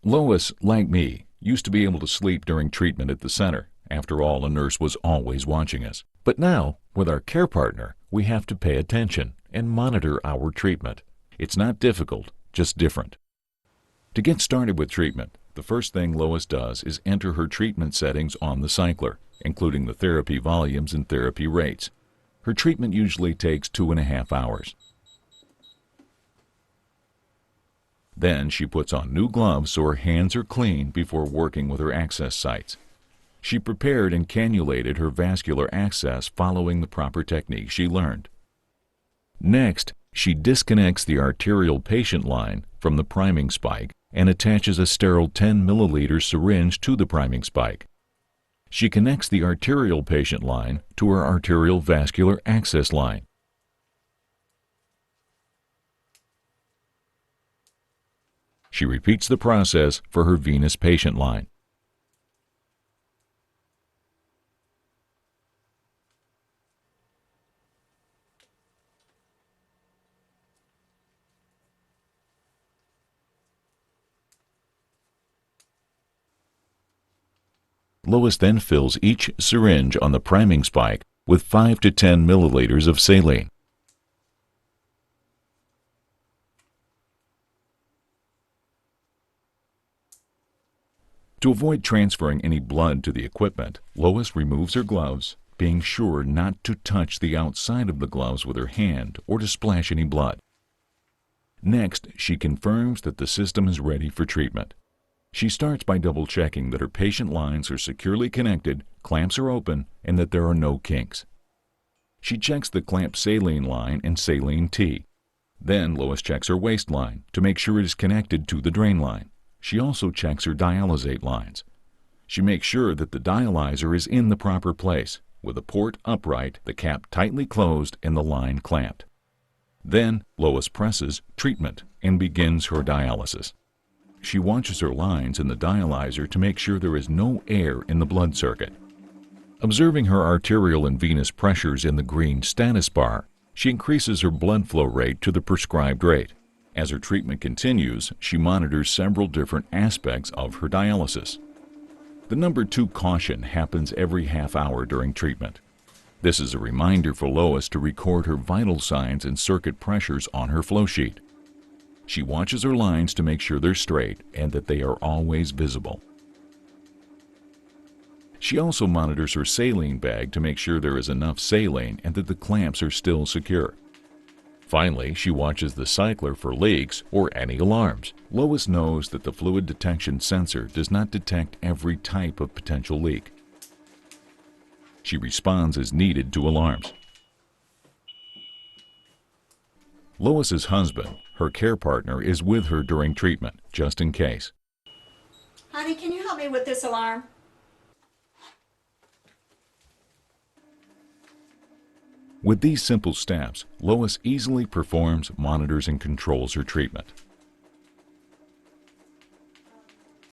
Lois, like me, used to be able to sleep during treatment at the center. After all, a nurse was always watching us. But now, with our care partner, we have to pay attention and monitor our treatment. It's not difficult, just different. To get started with treatment, the first thing Lois does is enter her treatment settings on the cycler, including the therapy volumes and therapy rates. Her treatment usually takes 2.5 hours. Then she puts on new gloves so her hands are clean before working with her access sites. She prepared and cannulated her vascular access following the proper technique she learned. Next, she disconnects the arterial patient line from the priming spike and attaches a sterile 10 milliliter syringe to the priming spike. She connects the arterial patient line to her arterial vascular access line. She repeats the process for her venous patient line. Lois then fills each syringe on the priming spike with 5 to 10 milliliters of saline. To avoid transferring any blood to the equipment, Lois removes her gloves, being sure not to touch the outside of the gloves with her hand or to splash any blood. Next, she confirms that the system is ready for treatment. She starts by double-checking that her patient lines are securely connected, clamps are open, and that there are no kinks. She checks the clamp saline line and saline T. Then Lois checks her waste line to make sure it is connected to the drain line. She also checks her dialysate lines. She makes sure that the dialyzer is in the proper place, with the port upright, the cap tightly closed, and the line clamped. Then Lois presses treatment and begins her dialysis. She watches her lines in the dialyzer to make sure there is no air in the blood circuit. Observing her arterial and venous pressures in the green status bar, she increases her blood flow rate to the prescribed rate. As her treatment continues, she monitors several different aspects of her dialysis. The number 2 caution happens every half hour during treatment. This is a reminder for Lois to record her vital signs and circuit pressures on her flow sheet. She watches her lines to make sure they're straight and that they are always visible. She also monitors her saline bag to make sure there is enough saline and that the clamps are still secure. Finally, she watches the cycler for leaks or any alarms. Lois knows that the fluid detection sensor does not detect every type of potential leak. She responds as needed to alarms. Lois's husband, her care partner, is with her during treatment, just in case. Honey, can you help me with this alarm? With these simple steps, Lois easily performs, monitors, and controls her treatment.